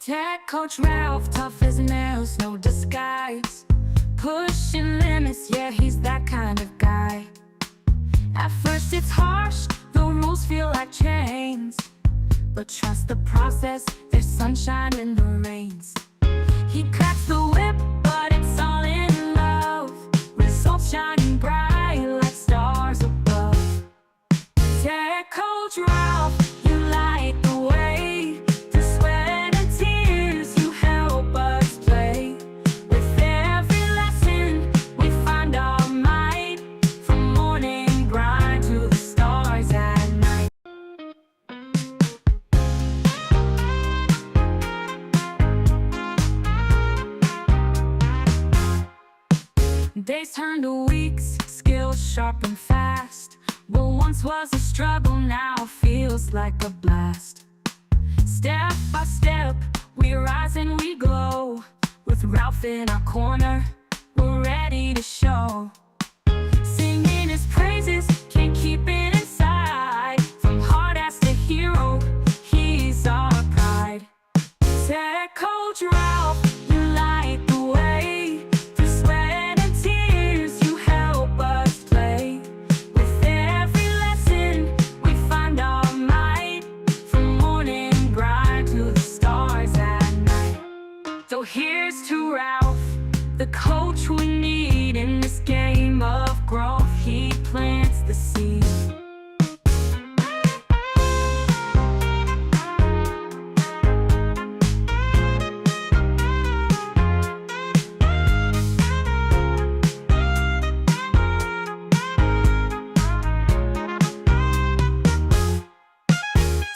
Tech coach Ralph, tough as nails, no disguise. Pushing limits, yeah, he's that kind of guy. At first it's harsh, the rules feel like chains. But trust the process, there's sunshine in the rains. He cracks the whip, but it's all in love. Results shining bright like stars above. Tech coach Ralph, you light the way. Through sweat and tears, you help us play. With every lesson, we find our might. From morning grind to the stars at night. Days turn to weeks, skills sharp and fast. What once was a struggle now feels like a blast. Step by step, we rise and we glow. With Ralph in our corner, we're ready to show. Singing his praises, can't keep it inside. From hard ass to hero, he's our pride. Tech coach Ralph, you light the way. Through sweat and tears, you help us play. With every lesson, we find our might. From morning grind to the stars at night. So here's to Ralph, the coach we need in this game of growth. He plants the seed.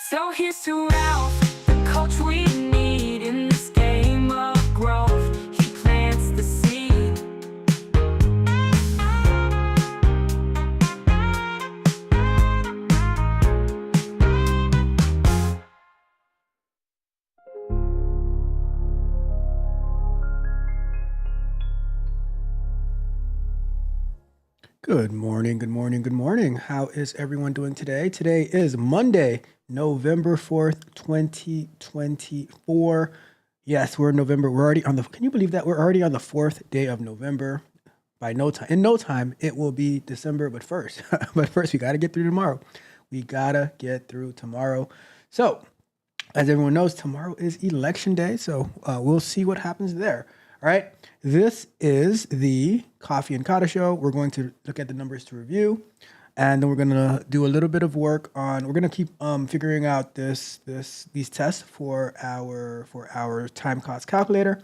So here's to Ralph, the coach we need in this game of growth. He plants the seed. Good morning, good morning, good morning. How is everyone doing today? Today is Monday, November 4th, 2024. Yes, we're in November. We're already on can you believe that? We're already on the 4th day of November. In no time, it will be December, but first, we got to get through tomorrow. So, as everyone knows, tomorrow is election day, so we'll see what happens there. All right, this is the Coffee and Kata show. We're going to look at the numbers to review, and then we're going to do a little bit of work on. We're going to keep figuring out these tests for our time cost calculator.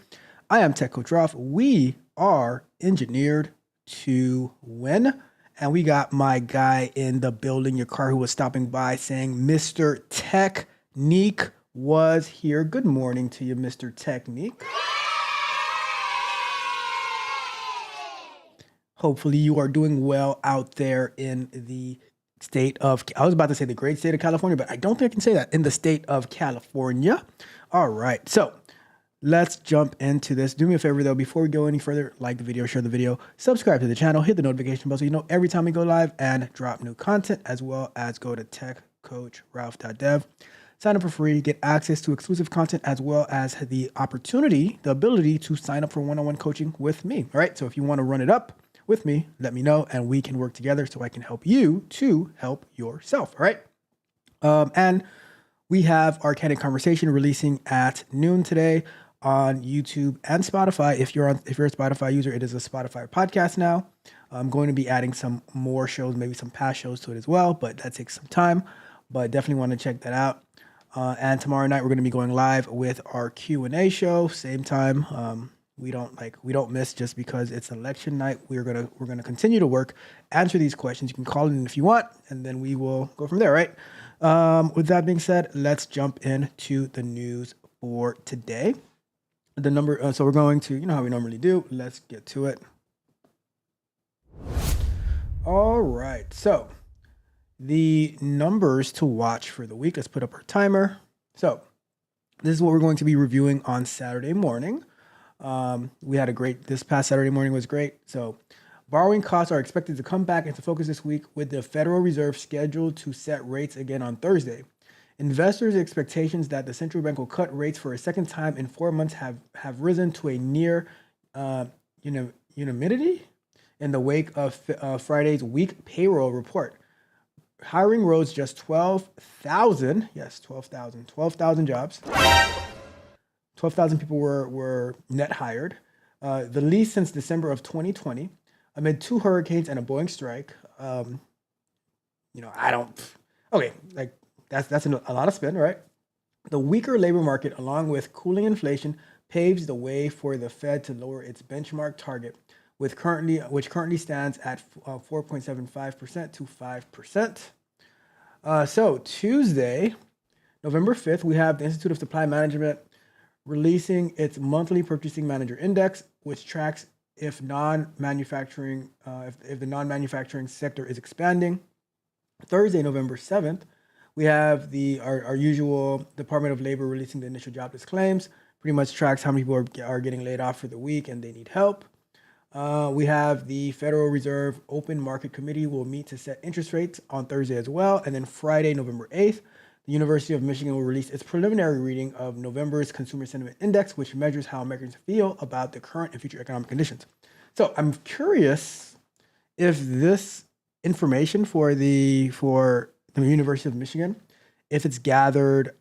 I am Tech Coach Ralph. We are engineered to win, and we got my guy in the building, your car, who was stopping by, saying Mr. Technique was here. Good morning to you, Mr. Technique. Hopefully you are doing well out there in the state of, I was about to say the great state of California, but I don't think I can say that, in the state of California. All right, so let's jump into this. Do me a favor though, before we go any further, like the video, share the video, subscribe to the channel, hit the notification bell so you know every time we go live and drop new content, as well as go to techcoachralph.dev. Sign up for free, get access to exclusive content, as well as the ability to sign up for one-on-one coaching with me. All right, so if you want to run it up with me, let me know, and we can work together so I can help you to help yourself. All right. And we have our Candid Conversation releasing at noon today on YouTube and Spotify. If you're a Spotify user, it is a Spotify podcast now. I'm going to be adding some more shows, maybe some past shows to it as well, but that takes some time. But definitely want to check that out. And tomorrow night we're going to be going live with our Q&A show, same time. We don't miss just because it's election night. We're gonna continue to work, answer these questions. You can call in if you want, and then we will go from there, right? With that being said, let's jump into the news for today. The number, so we're going to, you know how we normally do. Let's get to it. All right, so the numbers to watch for the week. Let's put up our timer. So this is what we're going to be reviewing on Saturday morning. We had this past Saturday morning was great. So borrowing costs are expected to come back into focus this week, with the Federal Reserve scheduled to set rates again on Thursday. Investors' expectations that the central bank will cut rates for a second time in 4 months have risen to a near unanimity in the wake of Friday's weak payroll report. Hiring rose just 12,000, yes, 12,000 jobs. 12,000 people were net hired, the least since December of 2020, amid two hurricanes and a Boeing strike. I don't, okay, like that's a lot of spin, right? The weaker labor market, along with cooling inflation, paves the way for the Fed to lower its benchmark target, which currently stands at 4.75% to 5%. So Tuesday, November 5th, we have the Institute of Supply Management releasing its monthly Purchasing Manager Index, which tracks if the non-manufacturing sector is expanding. Thursday, November 7th, we have our usual Department of Labor releasing the initial jobless claims. Pretty much tracks how many people are getting laid off for the week and they need help. We have the Federal Reserve Open Market Committee will meet to set interest rates on Thursday as well. And then Friday, November 8th, the University of Michigan will release its preliminary reading of November's Consumer Sentiment Index, which measures how Americans feel about the current and future economic conditions. So I'm curious if this information for the University of Michigan, if it's gathered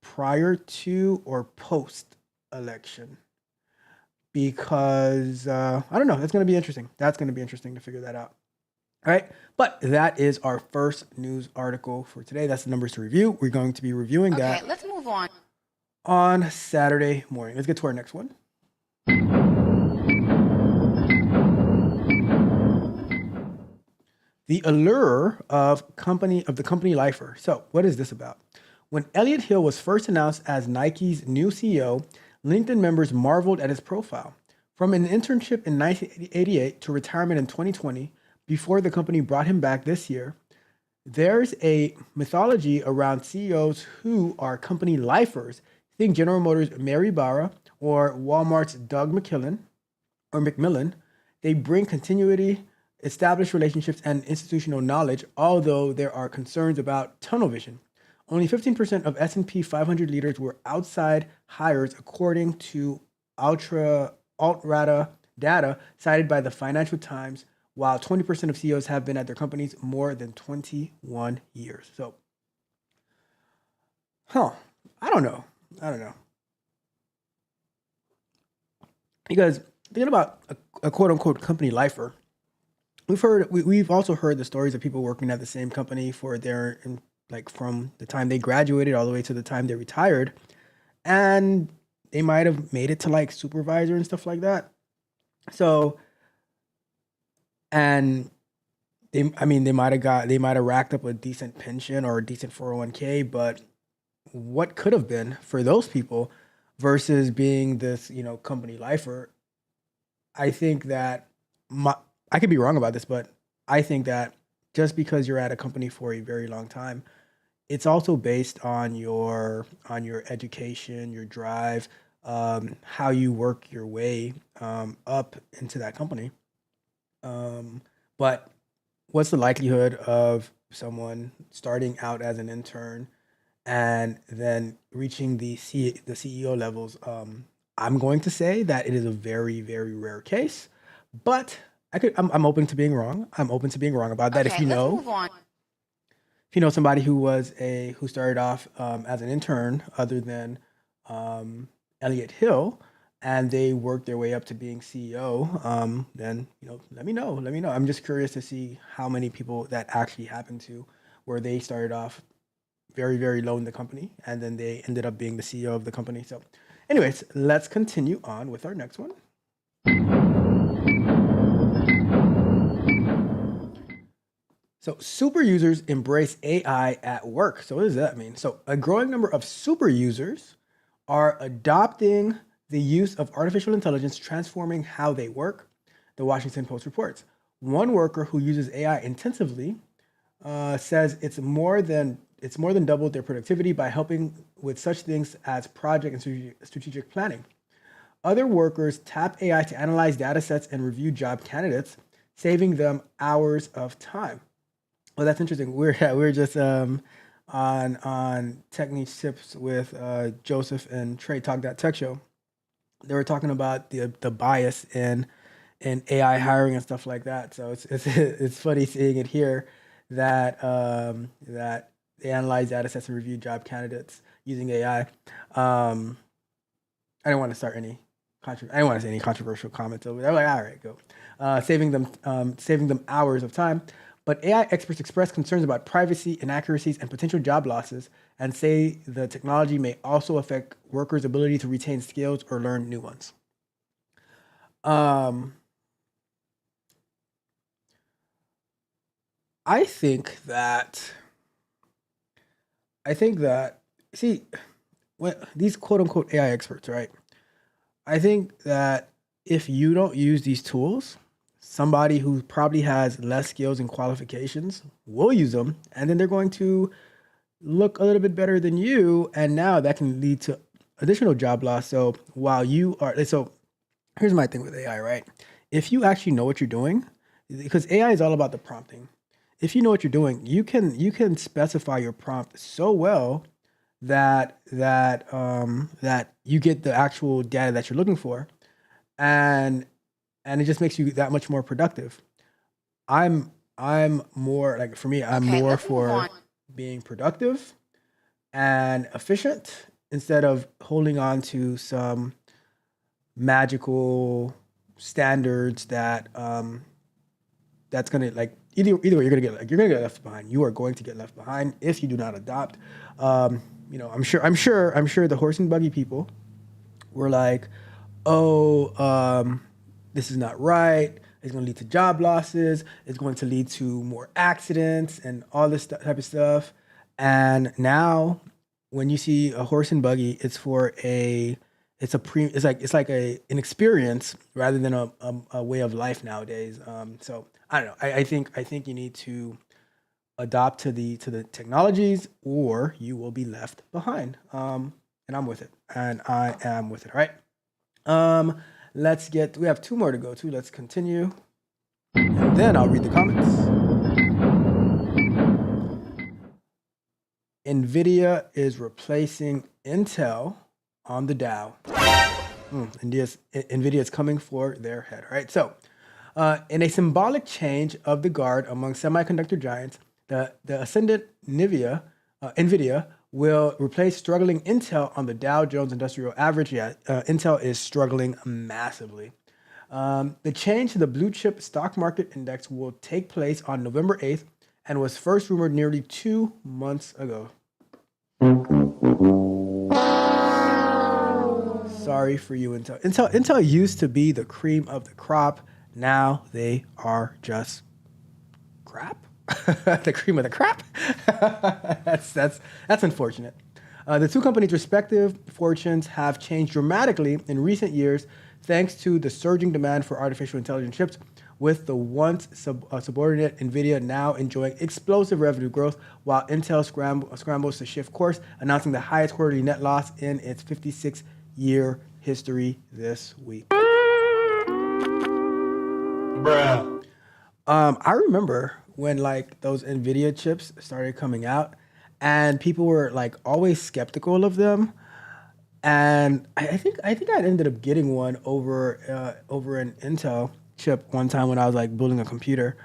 prior to or post election, because I don't know, that's going to be interesting. That's going to be interesting to figure that out. All right, but that is our first news article for today. That's the numbers to review. We're going to be reviewing that. Okay, let's move on Saturday morning. Let's get to our next one. The allure of the company lifer. So what is this about? When Elliott Hill was first announced as Nike's new CEO, LinkedIn members marveled at his profile. From an internship in 1988 to retirement in 2020, before the company brought him back this year, there's a mythology around CEOs who are company lifers. Think General Motors' Mary Barra or Walmart's Doug McMillan. They bring continuity, established relationships, and institutional knowledge, although there are concerns about tunnel vision. Only 15% of S&P 500 leaders were outside hires, according to Altrata data cited by the Financial Times, while 20% of CEOs have been at their companies more than 21 years. So, I don't know. Because thinking about a quote-unquote company lifer, we've also heard the stories of people working at the same company from the time they graduated all the way to the time they retired, and they might have made it to like supervisor and stuff like that. So, and they might have racked up a decent pension or a decent 401k, but what could have been for those people versus being this, company lifer? I think that I could be wrong about this, but I think that just because you're at a company for a very long time, it's also based on your education, your drive, how you work your way up into that company. But what's the likelihood of someone starting out as an intern and then reaching the CEO levels? I'm going to say that it is a very, very rare case, but I'm open to being wrong. I'm open to being wrong about that. Okay, let's move on. If you know somebody who started off as an intern, other than Elliott Hill, and they worked their way up to being CEO, then let me know. I'm just curious to see how many people that actually happened to, where they started off very, very low in the company, and then they ended up being the CEO of the company. So, anyways, let's continue on with our next one. So super users embrace AI at work. So what does that mean? So a growing number of super users are adopting the use of artificial intelligence, transforming how they work, the Washington Post reports. One worker who uses AI intensively says it's more than doubled their productivity by helping with such things as project and strategic planning. Other workers tap AI to analyze data sets and review job candidates, saving them hours of time. Well, that's interesting. We're just on Techniques Tips with Joseph and Trey Talk That Tech Show. They were talking about the bias in AI hiring and stuff like that. So it's funny seeing it here that that they analyze, data sets, and review job candidates using AI. I didn't want to start any I didn't want to say any controversial comments over there. Like, all right, go. Saving them hours of time. But AI experts express concerns about privacy, inaccuracies, and potential job losses, and say the technology may also affect workers' ability to retain skills or learn new ones. I think that see, when these quote unquote AI experts, right? I think that if you don't use these tools, somebody who probably has less skills and qualifications will use them, and then they're going to look a little bit better than you, and now that can lead to additional job loss. So here's my thing with AI, right? If you actually know what you're doing, because AI is all about the prompting. If you know what you're doing, you can specify your prompt so well that you get the actual data that you're looking for, and it just makes you that much more productive. I'm more like, for me, I'm more for being productive and efficient instead of holding on to some magical standards that that's gonna, like, either way you're gonna get left behind. You are going to get left behind if you do not adopt. I'm sure the horse and buggy people were like, oh, this is not right. It's going to lead to job losses. It's going to lead to more accidents and all this type of stuff. And now, when you see a horse and buggy, it's like an experience rather than a way of life nowadays. So I don't know. I think you need to adopt to the technologies, or you will be left behind. And I'm with it. And I am with it. All right. We have 2 more to go to. Let's continue. And then I'll read the comments. Nvidia is replacing Intel on the Dow. Nvidia is coming for their head. All right. So, in a symbolic change of the guard among semiconductor giants, the ascendant Nvidia will replace struggling Intel on the Dow Jones Industrial Average. Intel is struggling massively. The change to the blue chip stock market index will take place on November 8th and was first rumored nearly 2 months ago. Sorry for you, Intel. Intel used to be the cream of the crop. Now they are just crap. The cream of the crap. That's unfortunate. The 2 companies' respective fortunes have changed dramatically in recent years, thanks to the surging demand for artificial intelligence chips, with the once subordinate Nvidia now enjoying explosive revenue growth, while Intel scrambles to shift course, announcing the highest quarterly net loss in its 56-year history this week. Bruh. I remember when, like, those Nvidia chips started coming out, and people were like always skeptical of them. And I think I ended up getting one over an Intel chip one time when I was like building a computer.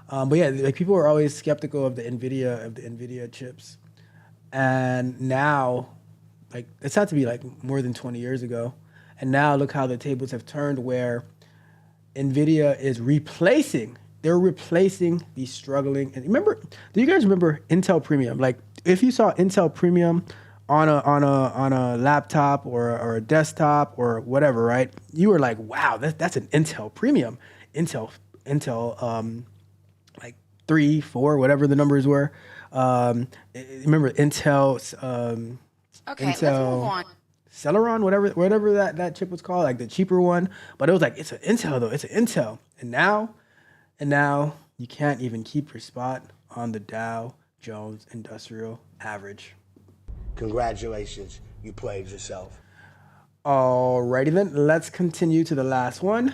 But yeah, like, people were always skeptical of the Nvidia chips. And now, like, it's had to be like more than 20 years ago. And now look how the tables have turned, where Nvidia is replacing the struggling. And do you guys remember Intel Premium? Like, if you saw Intel Premium on a laptop or a desktop or whatever, right? You were like, wow, that's an Intel Premium. Intel like 3, 4, whatever the numbers were. Remember Intel's Okay, let's move on. Celeron, whatever that chip was called, like the cheaper one. But it was like, it's an Intel though, it's an Intel. And now you can't even keep your spot on the Dow Jones Industrial Average. Congratulations, you played yourself. Alrighty then, let's continue to the last one.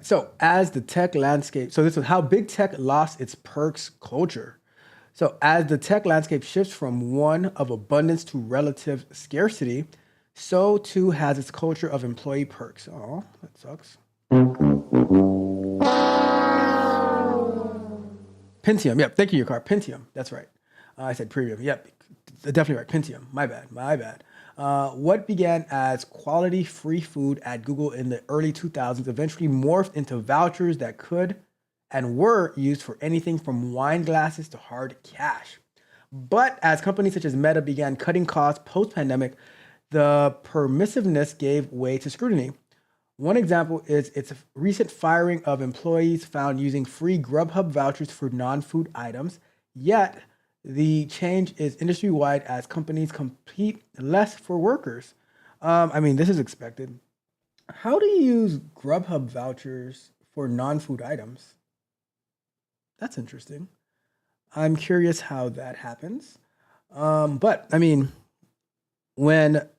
So as the tech landscape, so this is how big tech lost its perks culture. So as the tech landscape shifts from one of abundance to relative scarcity, so too has its culture of employee perks. Oh, that sucks. Pentium, yep. Thank you, your car. Pentium, that's right. I said premium. Yep, definitely right. Pentium. My bad. What began as quality free food at Google in the early 2000s eventually morphed into vouchers that could and were used for anything from wine glasses to hard cash. But as companies such as Meta began cutting costs post-pandemic, the permissiveness gave way to scrutiny. One example is its recent firing of employees found using free Grubhub vouchers for non-food items. Yet, the change is industry-wide as companies compete less for workers. This is expected. How do you use Grubhub vouchers for non-food items? That's interesting. I'm curious how that happens. But I mean, when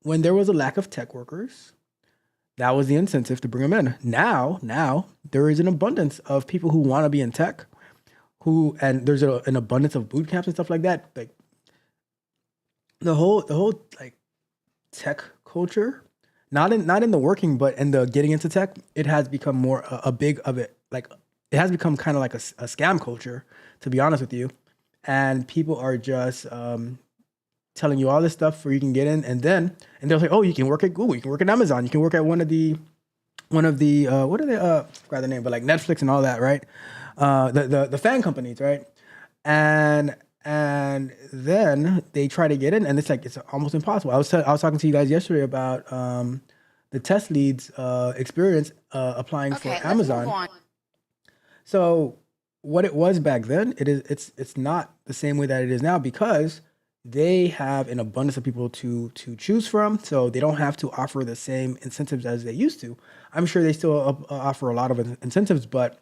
there was a lack of tech workers, that was the incentive to bring them in. Now there is an abundance of people who want to be in tech, and there's an abundance of boot camps and stuff like that. Like the whole like tech culture, not in the working, but in the getting into tech, it has become more a big of it. Like it has become kind of like a scam culture, to be honest with you. And people are just telling you all this stuff where you can get in, and they're like, oh, you can work at Google, you can work at Amazon, you can work at one of the what are they? I forgot the name, but like Netflix and all that, right? The fan companies, right? And then they try to get in, and it's almost impossible. I was talking to you guys yesterday about the test leads experience applying for Amazon. Move on. So what it was back then, it's not the same way that it is now because they have an abundance of people to choose from. So they don't have to offer the same incentives as they used to. I'm sure they still offer a lot of incentives, but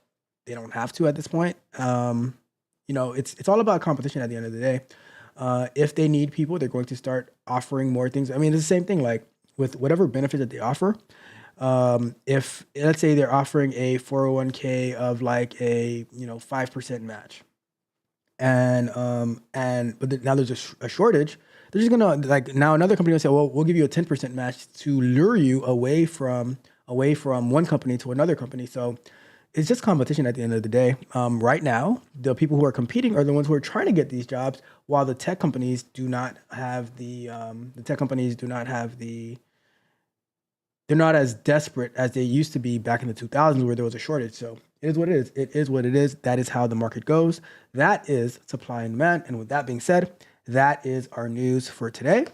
they don't have to at this point. It's all about competition at the end of the day. If they need people, they're going to start offering more things. I mean, it's the same thing like with whatever benefit that they offer. If let's say they're offering a 401k of like a 5% match, but now there's a shortage, they're just gonna like now another company will say, well, we'll give you a 10% match to lure you away from one company to another company. So it's just competition at the end of the day. Right now, the people who are competing are the ones who are trying to get these jobs, while the tech companies do not have they're not as desperate as they used to be back in the 2000s where there was a shortage. So it is what it is. It is what it is. That is how the market goes. That is supply and demand. And with that being said, that is our news for today.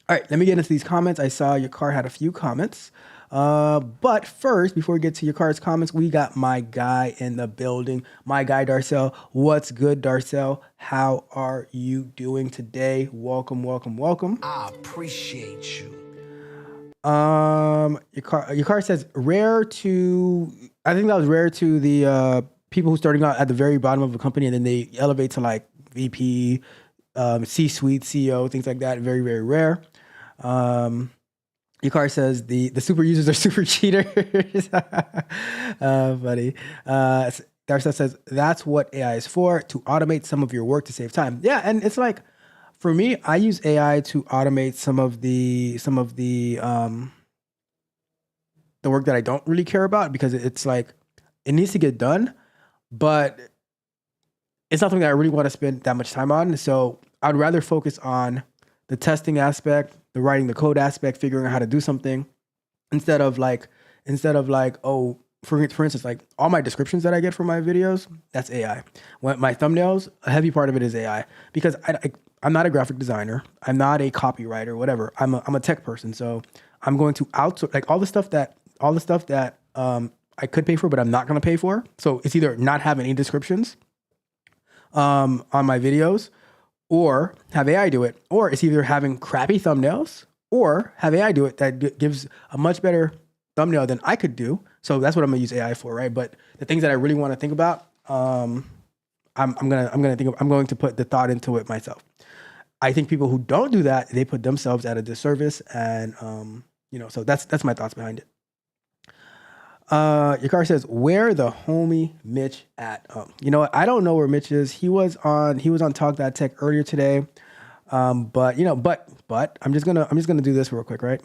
All right, let me get into these comments. I saw your car had a few comments. But first, before we get to your car's comments, we got my guy in the building. My guy, Darcel. What's good, Darcel? How are you doing today? Welcome. I appreciate you. Your car says rare to, I think that was rare to the people who starting out at the very bottom of a company and then they elevate to like VP, C-suite, CEO, things like that. Very, very rare. Your car says the super users are super cheaters. Buddy. Darcel says that's what AI is for, to automate some of your work to save time. Yeah, and it's like, for me, I use AI to automate some of the work that I don't really care about because it's like it needs to get done, but it's not something that I really want to spend that much time on. So I'd rather focus on the testing aspect, the writing the code aspect, figuring out how to do something, instead of like, oh, for instance, like all my descriptions that I get for my videos, that's AI. When my thumbnails, a heavy part of it is AI because I'm not a graphic designer. I'm not a copywriter, whatever. I'm a tech person. So I'm going to outsource like all the stuff that I could pay for, but I'm not going to pay for. So it's either not having any descriptions on my videos or have AI do it, or it's either having crappy thumbnails or have AI do it that gives a much better thumbnail than I could do. So that's what I'm gonna use AI for, right? But the things that I really want to think about, I'm going to put the thought into it myself. I think people who don't do that, they put themselves at a disservice, and so that's my thoughts behind it. Your car says, "Where the homie Mitch at?" You know what? I don't know where Mitch is. He was on Talk That Tech earlier today. But you know, but I'm just gonna do this real quick, right?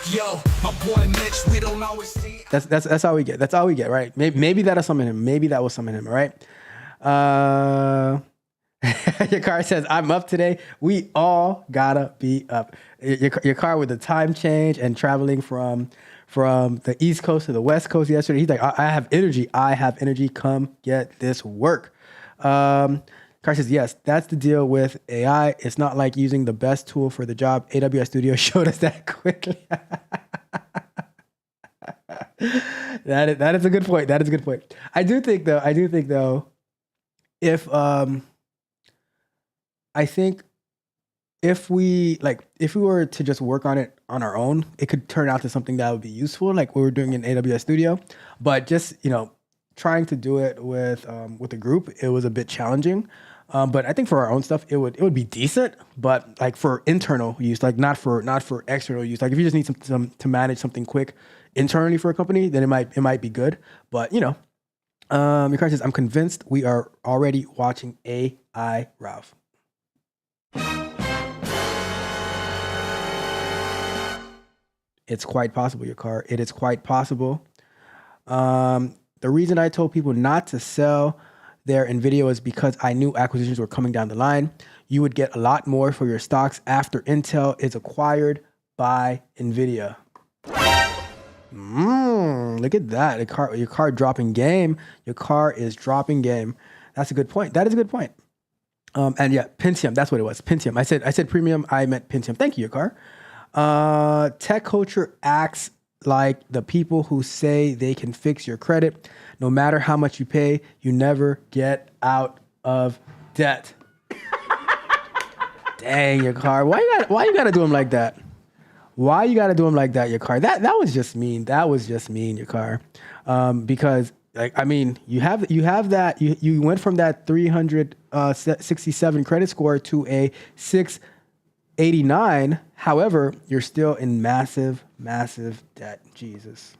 Yo, my boy Mitch, we don't always see. That's all we get. That's all we get, right? Maybe that'll summon him. Maybe that will summon him, right? Your car says, "I'm up today." We all gotta be up. Your car with the time change and traveling from the East Coast to the West Coast yesterday. He's like, I have energy. I have energy. Come get this work. Car says, "Yes, that's the deal with AI. It's not like using the best tool for the job. AWS Studio showed us that quickly." That is a good point. That is a good point. I do think though, if I think if we were to just work on it on our own, it could turn out to something that would be useful, like what we're doing in AWS Studio. But just, trying to do it with a group, it was a bit challenging. But I think for our own stuff, it would be decent. But like for internal use, like not for external use. Like if you just need some to manage something quick internally for a company, then it might be good. But your car says, "I'm convinced we are already watching AI, Ralph." It's quite possible, your car. It is quite possible. The reason I told people not to sell their Nvidia was because I knew acquisitions were coming down the line. You would get a lot more for your stocks after Intel is acquired by Nvidia. Look at that. Your car dropping game. Your car is dropping game. That's a good point. That is a good point. And yeah, Pentium. That's what it was. Pentium. I said premium. I meant Pentium. Thank you, your car. Tech culture acts like the people who say they can fix your credit. No matter how much you pay, you never get out of debt. Dang, your car. Why you gotta do him like that? Why you gotta do him like that, your car? That was just mean. That was just mean, your car. Because you have that. You went from that 367 credit score to a 689. However, you're still in massive, massive debt. Jesus.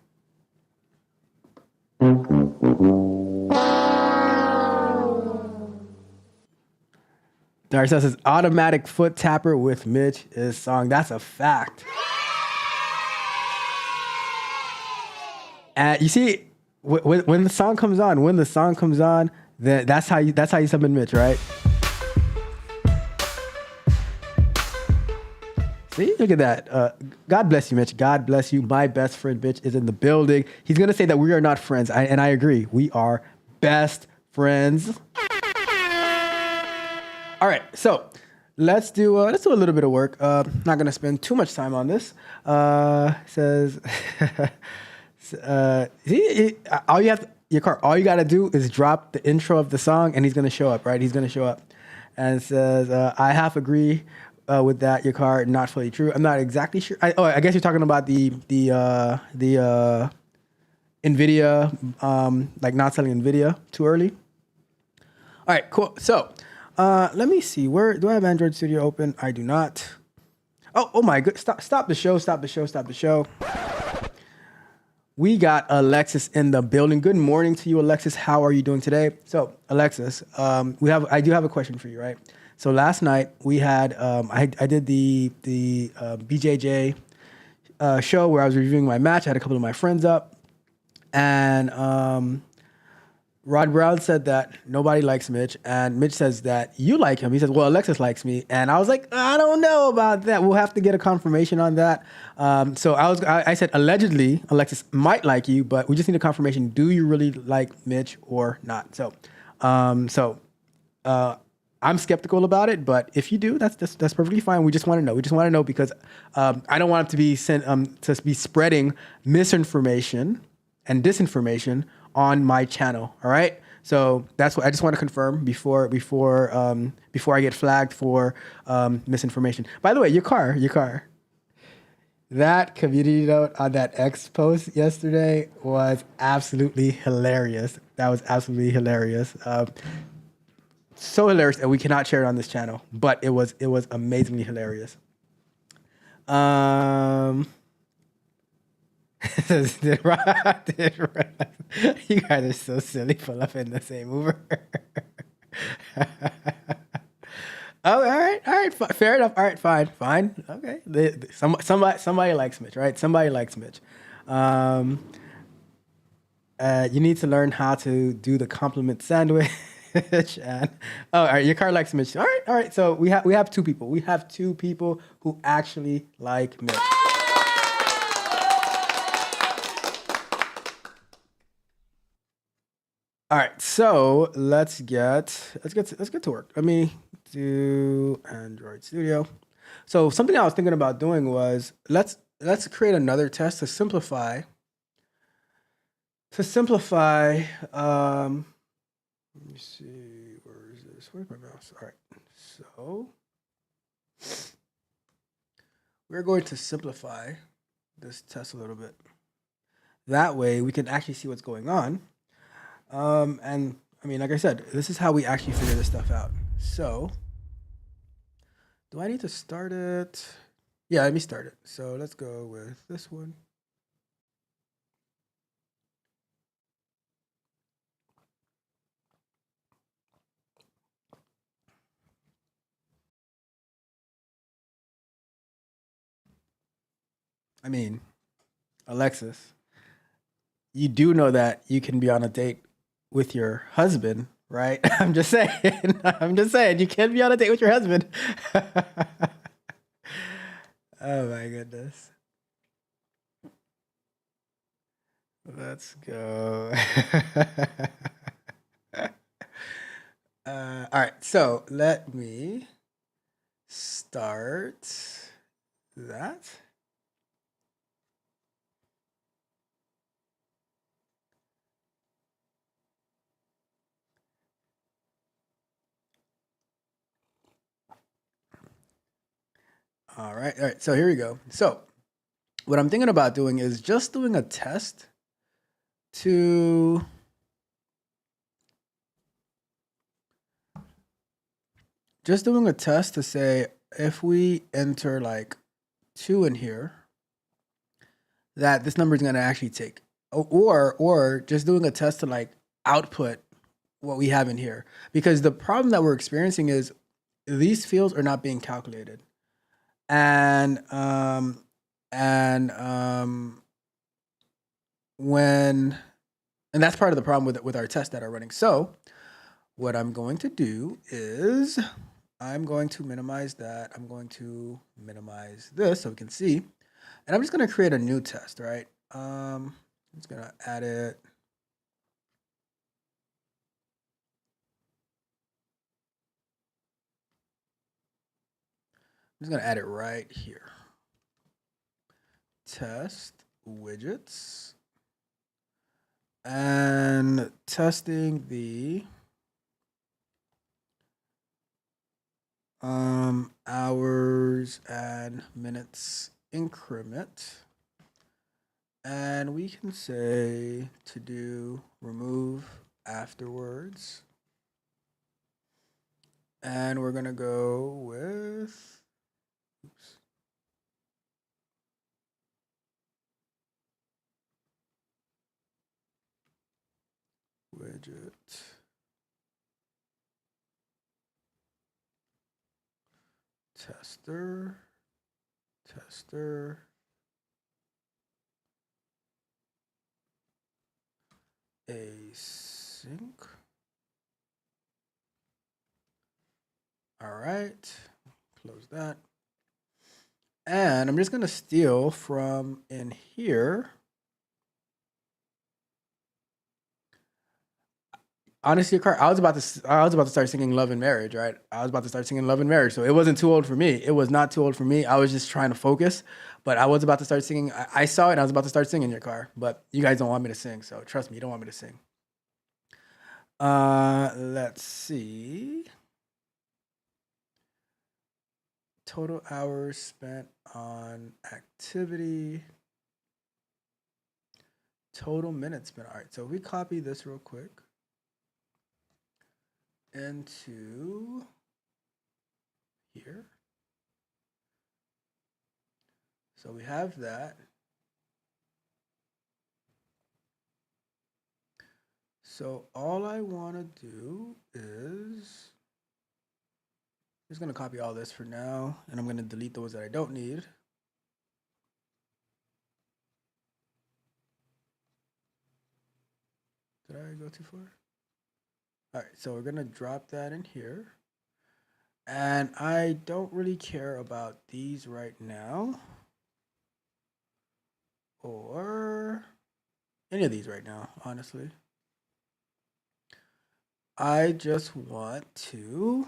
Darcel says, "Automatic foot tapper with Mitch is song." That's a fact. And you see, when the song comes on, then that's how you summon Mitch, right? See, look at that. God bless you, Mitch. God bless you. My best friend, Mitch, is in the building. He's gonna say that we are not friends, and I agree. We are best friends. All right, so let's do a little bit of work. Not gonna spend too much time on this. Says, all you gotta do is drop the intro of the song, and he's gonna show up, right? He's gonna show up, and it says, "I half agree with that. Your car not fully true." I'm not exactly sure. I guess you're talking about the Nvidia, like not selling Nvidia too early. All right, cool. So let me see. Where do I have Android Studio open? I do not. Oh my good. Stop the show. We got Alexis in the building. Good morning to you, Alexis. How are you doing today? So, Alexis, I do have a question for you, right? So last night we had I did the BJJ show where I was reviewing my match. I had a couple of my friends up, and Rod Brown said that nobody likes Mitch, and Mitch says that you like him. He says, "Well, Alexis likes me," and I was like, "I don't know about that. We'll have to get a confirmation on that." So I said allegedly Alexis might like you, but we just need a confirmation. Do you really like Mitch or not? So, I'm skeptical about it, but if you do, that's perfectly fine. We just want to know. We just want to know because I don't want it to be to be spreading misinformation and disinformation on my channel. All right. So that's what I just want to confirm before I get flagged for misinformation. By the way, your car. That community note on that X post yesterday was absolutely hilarious. That was absolutely hilarious. So hilarious that we cannot share it on this channel, but it was amazingly hilarious. You guys are so silly for loving the same mover. Oh, all right, fair enough. All right, fine. Okay, somebody likes Mitch, right? Somebody likes Mitch. You need to learn how to do the compliment sandwich. And all right, your car likes Mitch. All right. So we have two people. We have two people who actually like Mitch. All right, so let's get to work. Let me do Android Studio. So something I was thinking about doing was let's create another test to simplify. Let me see, where is this? Where's my mouse? All right, so we're going to simplify this test a little bit. That way we can actually see what's going on. And I mean, like I said, this is how we actually figure this stuff out. So do I need to start it? Yeah, let me start it. So let's go with this one. I mean, Alexis, you do know that you can be on a date with your husband, right? I'm just saying. You can be on a date with your husband. Oh my goodness. Let's go. All right, so let me start that. All right. So here we go. So what I'm thinking about doing is just doing a test to say if we enter like 2 in here, that this number is going to actually take, or just doing a test to like output what we have in here, because the problem that we're experiencing is these fields are not being calculated, and that's part of the problem with our tests that are running. So what I'm going to do is I'm going to minimize that. I'm going to minimize this so we can see. And I'm just going to create a new test, right? I'm just going to add it. I'm just going to add it right here. Test widgets. And testing the hours and minutes increment. And we can say to do remove afterwards. And we're going to go with, widget tester async. All right, close that. And I'm just going to steal from in here. Honestly, I was about to start singing Love and Marriage, right? I was about to start singing Love and Marriage, so it wasn't too old for me. It was not too old for me. I was just trying to focus, but I was about to start singing. I saw it and I was about to start singing in your car, but you guys don't want me to sing, so trust me, you don't want me to sing. Let's see. Total hours spent on activity. Total minutes spent. All right, so if we copy this real quick into here. So we have that. So all I want to do is just going to copy all this for now, and I'm going to delete those that I don't need. Did I go too far? All right, so we're going to drop that in here. And I don't really care about these right now, or any of these right now, honestly. I just want to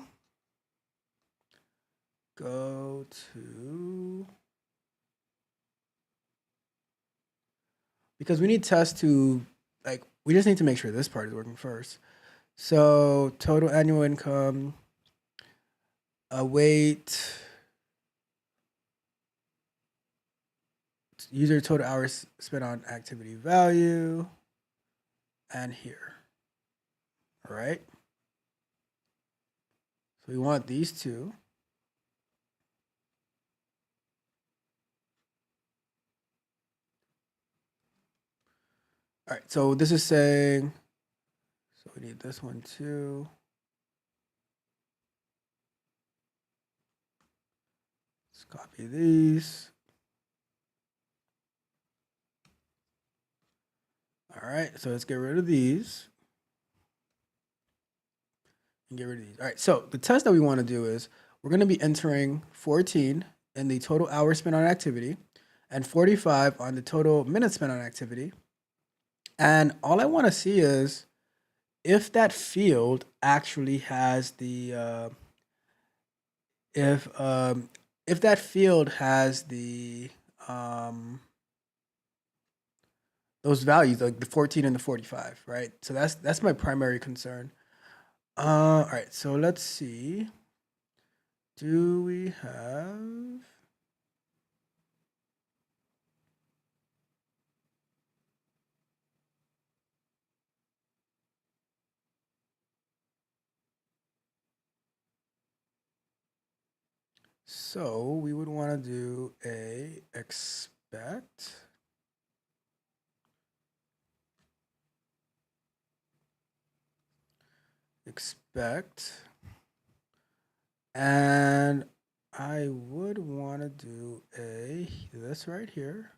go to, because we need tests to, like, we just need to make sure this part is working first. So total annual income, weight, user total hours spent on activity value, and here. All right. So we want these two. All right, so this is saying, so we need this one too. Let's copy these. All right, so let's get rid of these. And get rid of these. All right, so the test that we want to do is we're going to be entering 14 in the total hours spent on activity and 45 on the total minutes spent on activity. And all I want to see is if that field actually has the if that field has the those values, like the 14 and the 45, right? So that's my primary concern. All right, so let's see. Do we have? So we would want to do a expect. And I would want to do this right here.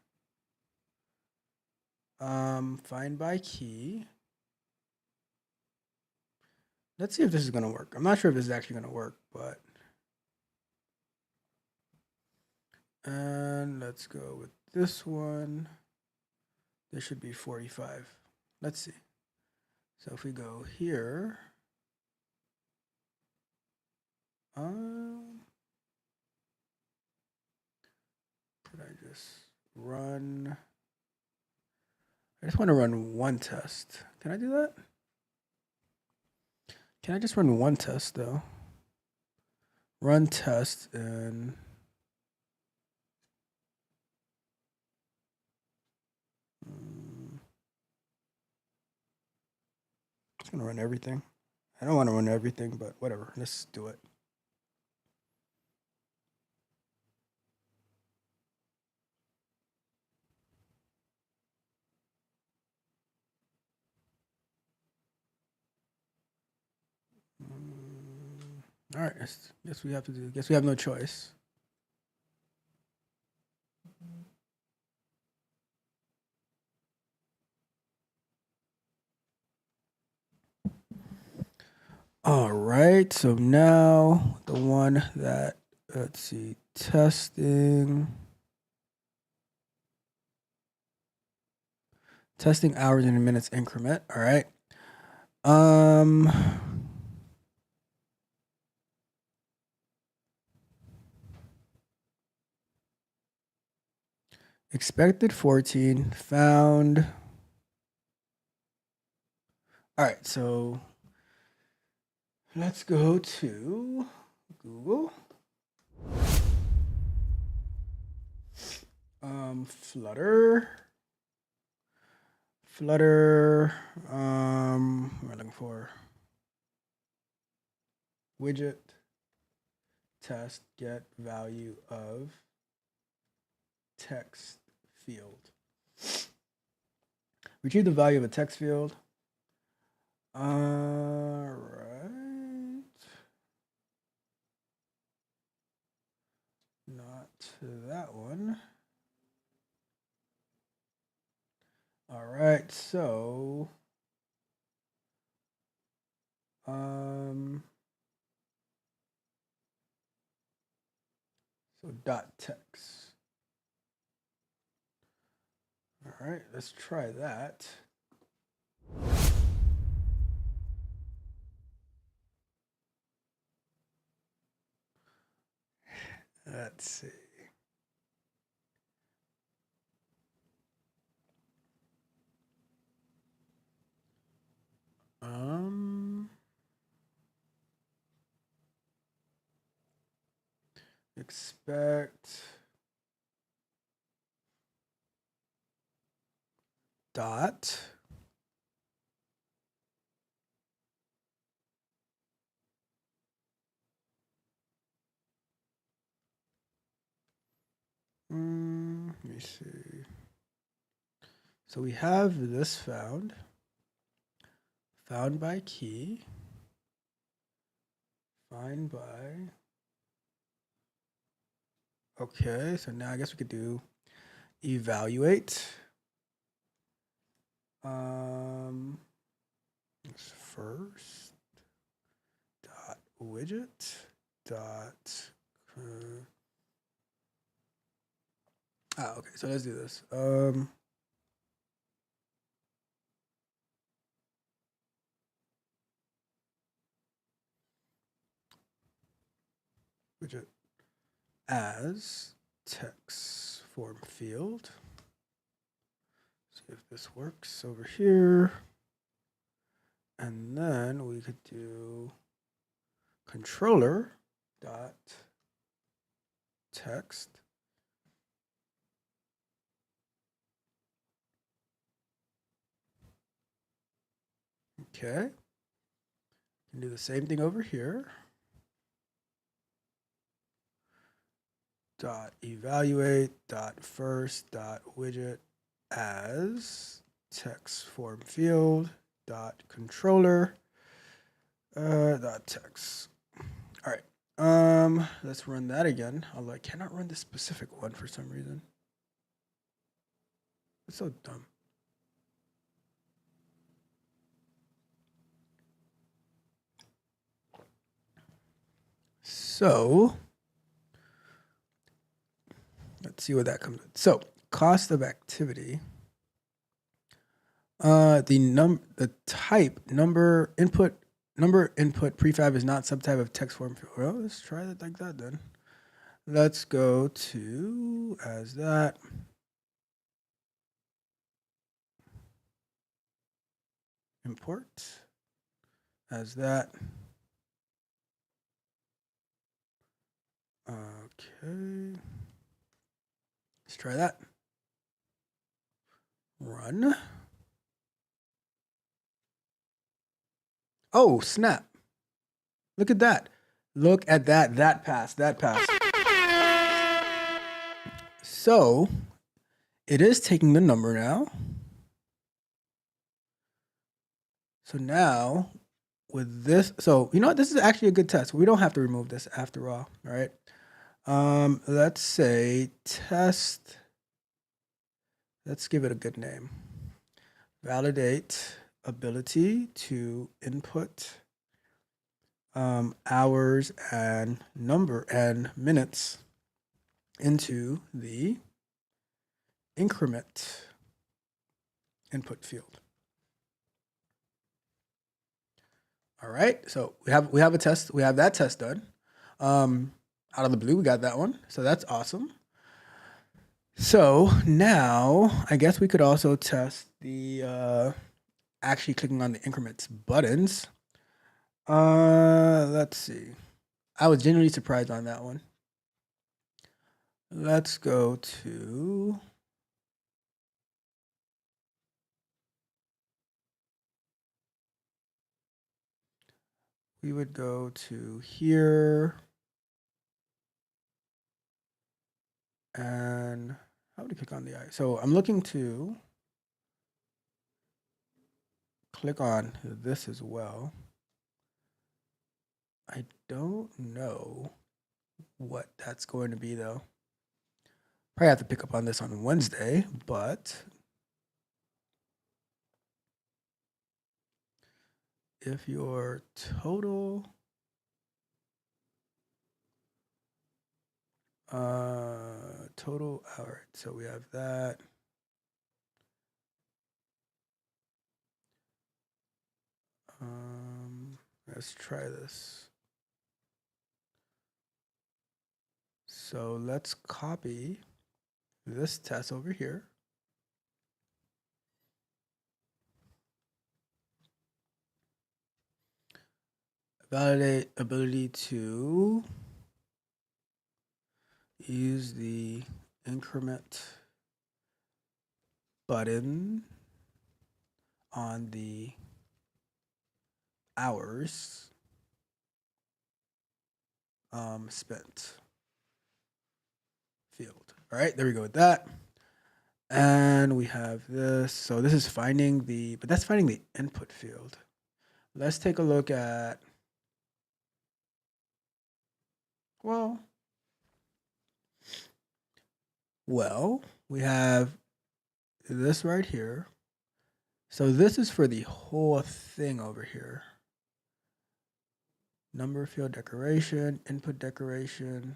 Find by key. Let's see if this is going to work. I'm not sure if this is actually going to work, but. And let's go with this one. This should be 45. Let's see. So if we go here, could I just run? I just want to run one test. Can I do that? Can I just run one test though? Run test and just gonna run everything. I don't want to run everything, but whatever. Let's do it. All right. Guess we have to do. Guess we have no choice. All right. So now the one that, let's see, testing hours in a minutes increment. All right. Expected 14 found. All right, so let's go to Google. Flutter. We're looking for widget test get value of text field. Retrieve the value of a text field. All right. Not that one. All right, so dot text. All right, let's try that. Let's see. Expect dot let me see. So we have this found by key, find by. Okay, so now I guess we could do evaluate. First dot widget dot. Okay, so let's do this. Widget as text form field. See if this works over here. And then we could do controller dot text. Okay. And do the same thing over here. Dot evaluate dot first dot widget as text form field dot controller dot text. All right. Let's run that again. Although I cannot run this specific one for some reason. It's so dumb. So let's see what that comes with. So cost of activity. The type number input prefab is not subtype of text form field. Well, let's try it like that then. Let's go to as that. Import as that. Okay. Let's try that. Run. Oh, snap. Look at that. Look at that. That passed. So it is taking the number now. So now with this, so you know what? This is actually a good test. We don't have to remove this after all right? Let's say test. Let's give it a good name. Validate ability to input hours and number and minutes into the increment input field. All right, so we have a test. We have that test done. Out of the blue, we got that one. So that's awesome. So now I guess we could also test the actually clicking on the increments buttons. Let's see. I was genuinely surprised on that one. Let's go to we would go to here and would I click on the eye? So I'm looking to click on this as well. I don't know what that's going to be though. Probably have to pick up on this on Wednesday, but if your total all right, so we have that. Let's try this. So let's copy this test over here. Validate ability to use the increment button on the hours spent field. All right, there we go with that. And we have this. So this is finding the, but that's finding the input field. Let's take a look at, well, we have this right here. So this is for the whole thing over here. Number field decoration, input decoration.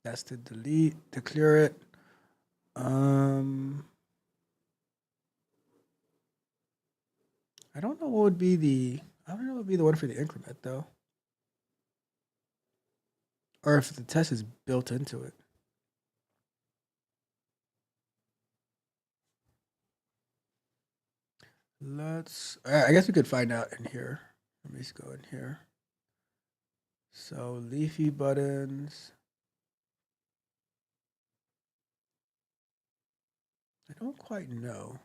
That's to delete, to clear it. I don't know what would be the, I don't know what would be the one for the increment though. Or if the test is built into it. I guess we could find out in here. Let me just go in here. So leafy buttons. I don't quite know.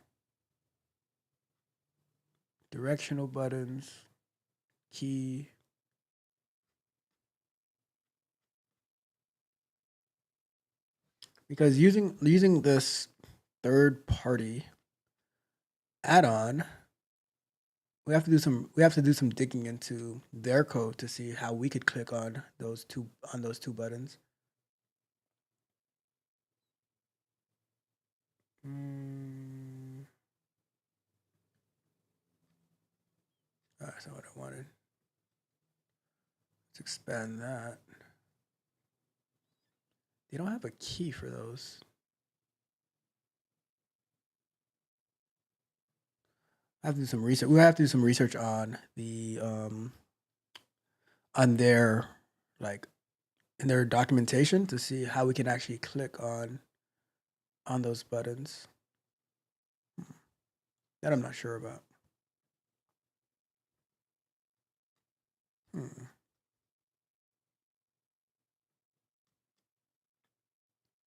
Directional buttons, key. Because using this third party add-on, we have to do some digging into their code to see how we could click on those two buttons. That's not what I wanted. Let's expand that. They don't have a key for those. I have to do some research. We have to do some research on the on their, like, in their documentation to see how we can actually click on those buttons. That I'm not sure about.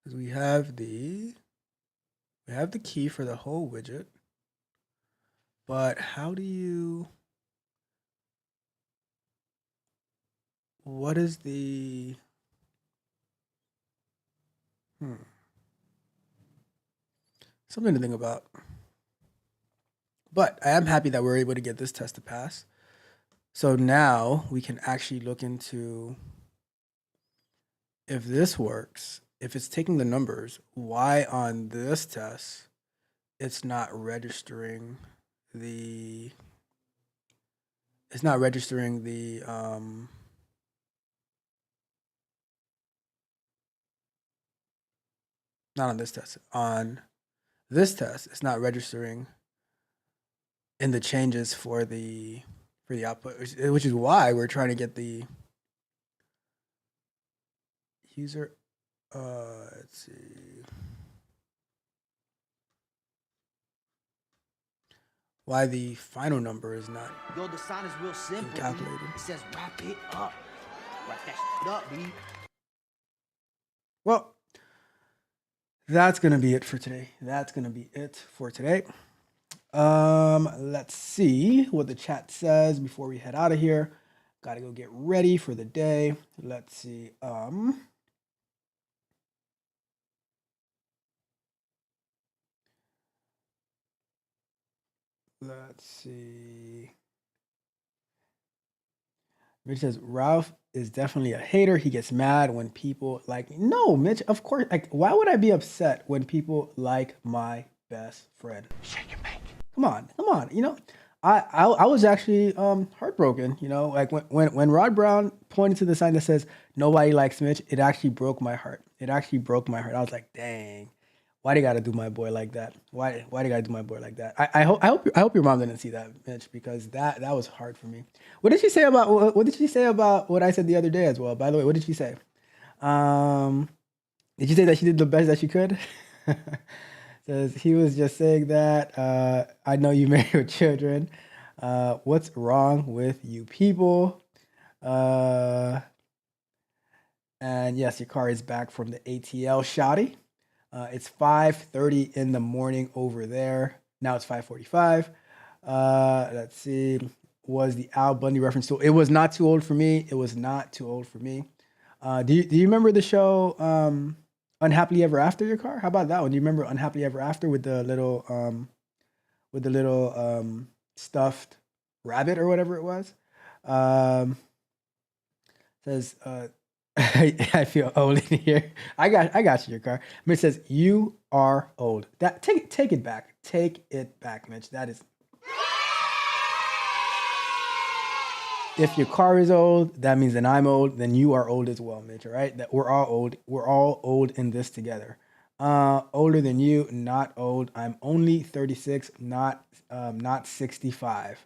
Because we have the key for the whole widget, but how do you? What is the? Something to think about. But I am happy that we're able to get this test to pass. So now we can actually look into if this works, if it's taking the numbers, why on this test it's not registering the not on this test. On this test, it's not registering in the changes for the output, which is why we're trying to get the user. Let's see. Why the final number is not Yo, the sign is real simple. calculated. It says wrap it up. Wrap that shit up, B. Well, that's gonna be it for today. Let's see what the chat says before we head out of here. Gotta go get ready for the day. Let's see. let's see. Mitch says Ralph is definitely a hater. He gets mad when people like me. No, Mitch, of course. Like, why would I be upset when people like my best friend? Shake and bake. Come on. You know, I was actually heartbroken. You know, like when Rod Brown pointed to the sign that says nobody likes Mitch, it actually broke my heart. I was like, dang. Why do you gotta do my boy like that? Why do you gotta do my boy like that? I hope your mom didn't see that, Mitch, because that was hard for me. What did she say about what I said the other day as well? By the way, what did she say? Did she say that she did the best that she could? Says he was just saying that I know you married with children. What's wrong with you people? And yes, your car is back from the ATL shoddy. It's 5:30 in the morning over there. Now it's 5:45. Let's see. Was the Al Bundy reference to? It was not too old for me. Do you remember the show Unhappily Ever After, your car? How about that one? Do you remember Unhappily Ever After with the little stuffed rabbit or whatever it was? Says I feel old in here. I got you, your car. Mitch says you are old. That take it back. Take it back, Mitch. That is. If your car is old, that means that I'm old. Then you are old as well, Mitch. All right, that we're all old. We're all old in this together. Older than you, not old. I'm only 36, not 65.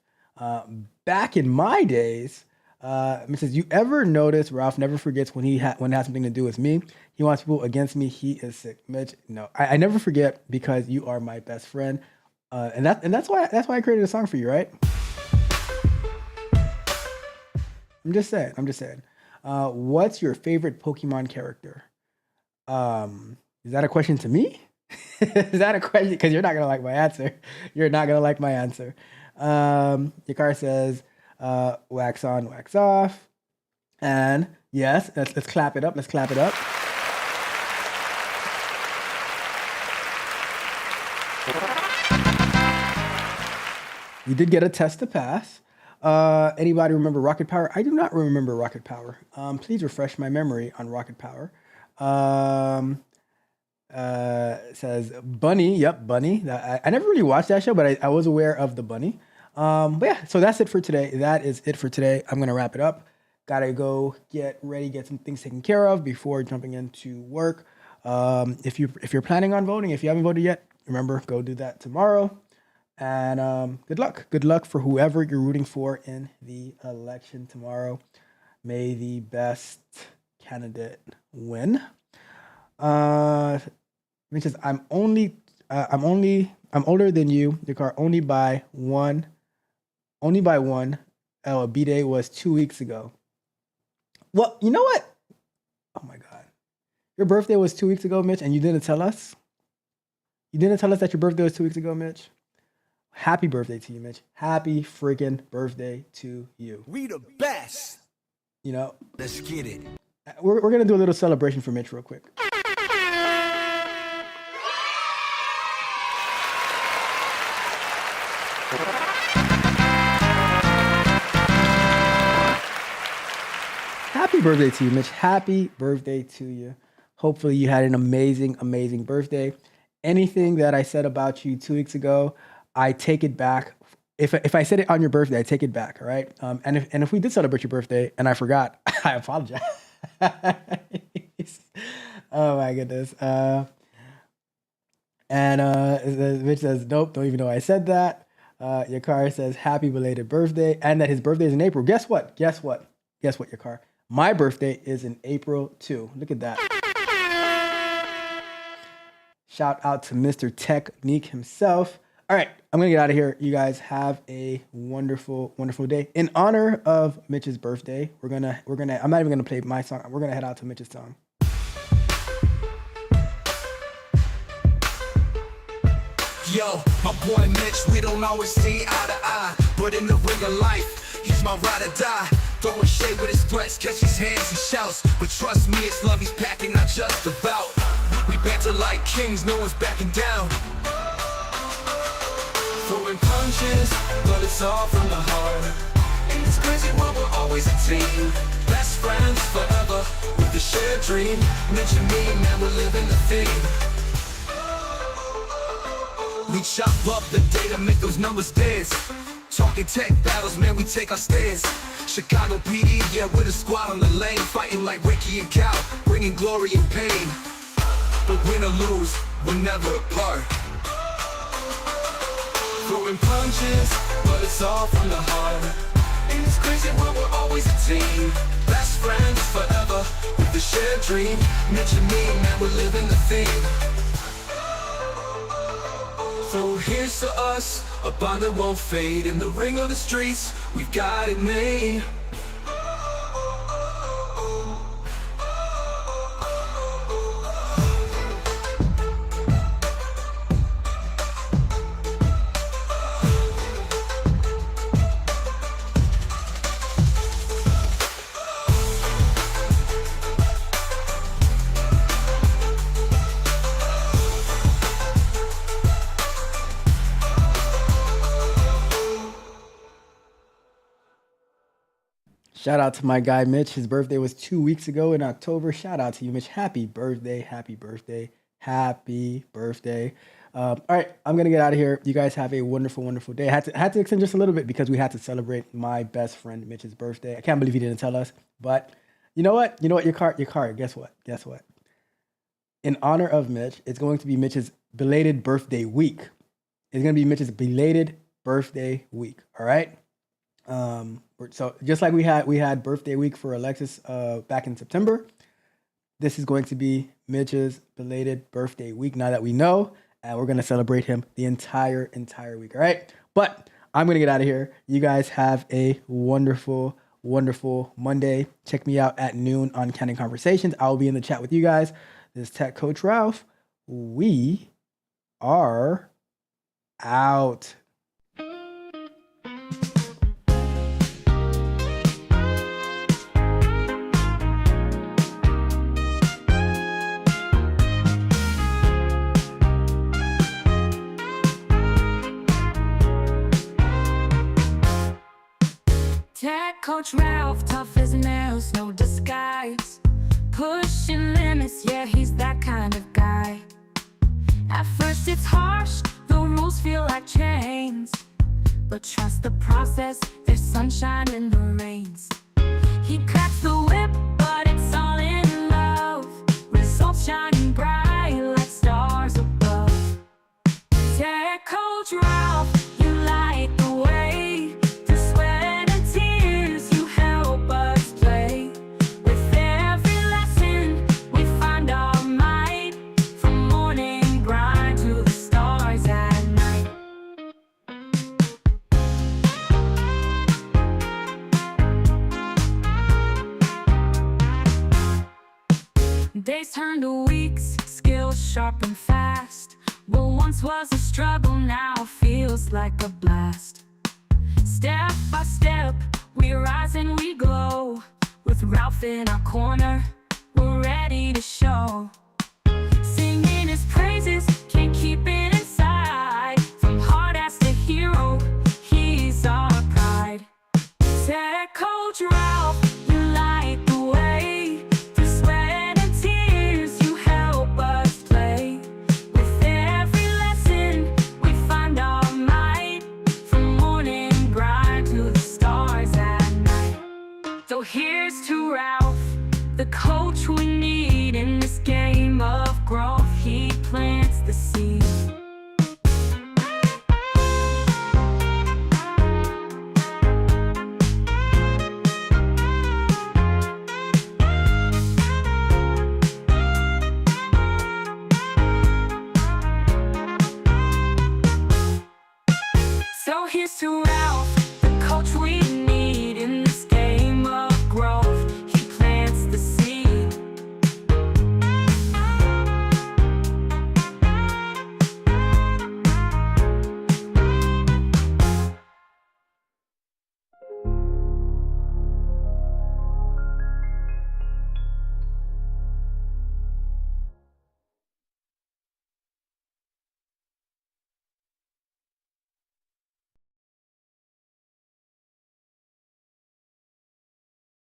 Back in my days. It says, you ever notice Ralph never forgets when it has something to do with me? He wants people against me. He is sick. Mitch, no, I never forget because you are my best friend, and that's why I created a song for you, right? I'm just saying. What's your favorite Pokemon character? Is that a question to me? Is that a question? Because you're not gonna like my answer. Your car says. Wax on, wax off. And yes, let's clap it up. You did get a test to pass. Anybody remember Rocket Power? I do not remember Rocket Power. Please refresh my memory on Rocket Power. Says Bunny. Yep, Bunny. I never really watched that show, but I was aware of the Bunny. But yeah, so that's it for today. That is it for today. I'm gonna wrap it up. Gotta go get ready, get some things taken care of before jumping into work. If you're planning on voting, if you haven't voted yet, remember, go do that tomorrow. And good luck. Good luck for whoever you're rooting for in the election tomorrow. May the best candidate win. Which is I'm older than you. The car only by one. Oh, B-Day was 2 weeks ago. Well, you know what? Oh my God. Your birthday was 2 weeks ago, Mitch, and you didn't tell us? You didn't tell us that your birthday was 2 weeks ago, Mitch? Happy birthday to you, Mitch. Happy freaking birthday to you. We the best. You know? Let's get it. We're going to do a little celebration for Mitch real quick. Happy birthday to you, Mitch. Happy birthday to you. Hopefully you had an amazing, amazing birthday. Anything that I said about you 2 weeks ago, I take it back. If I said it on your birthday, I take it back, all right? And if we did celebrate your birthday and I forgot, I apologize. Oh my goodness. Mitch says, nope, don't even know I said that. Your car says happy belated birthday and that his birthday is in April. Guess what, your car? My birthday is in April too. Look at that. Shout out to Mr. Technique himself. All right, I'm gonna get out of here. You guys have a wonderful, wonderful day. In honor of Mitch's birthday, I'm not even gonna play my song. We're gonna head out to Mitch's song. Yo, my boy Mitch, we don't always see eye to eye, but in the ring of life, he's my ride or die. Throwing shade with his threats, catch his hands and shouts, but trust me, it's love he's packing, not just about. We banter like kings, no one's backing down. Throwing punches, but it's all from the heart. In this crazy world, we're always a team. Best friends forever, with the shared dream. Mention me, man, we're living the theme. We chop up the data, make those numbers dance. Talking tech battles, man, we take our stance. Chicago PD, yeah, we're the squad on the lane. Fighting like Ricky and Cal, bringing glory and pain. But win or lose, we're never apart. Throwing punches, but it's all from the heart. In this crazy world, we're always a team. Best friends forever, with the shared dream. Mention me, man, we're living the theme. So here's to us, a bond that won't fade. In the ring of the streets, we've got it made. Shout out to my guy, Mitch. His birthday was 2 weeks ago in October. Shout out to you, Mitch. Happy birthday. Happy birthday. Happy birthday. All right, I'm going to get out of here. You guys have a wonderful, wonderful day. I had to extend just a little bit because we had to celebrate my best friend, Mitch's birthday. I can't believe he didn't tell us. But you know what? Your card. Guess what? In honor of Mitch, it's going to be Mitch's belated birthday week. It's going to be Mitch's belated birthday week. All right? So just like we had birthday week for Alexis back in September, this is going to be Mitch's belated birthday week now that we know, and we're going to celebrate him the entire week. All right. But I'm going to get out of here. You guys have a wonderful, wonderful Monday. Check me out at noon on Canning Conversations. I will be in the chat with you guys. This is Tech Coach Ralph. We are out. Tech Coach Ralph, tough as nails, no disguise. Pushing limits, yeah, he's that kind of guy. At first it's harsh, the rules feel like chains. But trust the process, there's sunshine in the rains. He cracks the whip, but it's all in love. Results shining bright like stars above. Tech Coach Ralph, you light the way. Through sweat and tears, you help us play. With every lesson, we find our might. From morning grind to the stars at night. Days turn to weeks, skills sharp and fast. What once was a struggle now feels like a blast. Step by step, we rise and we glow. With Ralph in our corner, we're ready to show. Singing his praises, can't keep it inside. From hard ass to hero, he's our pride. Tech Coach Ralph, you light the way. Through sweat and tears, you help us play. With every lesson, we find our might. From morning grind to the stars at night. So here's to Ralph, the coach we need in this game of growth. He plants the seed. So here's to Ralph.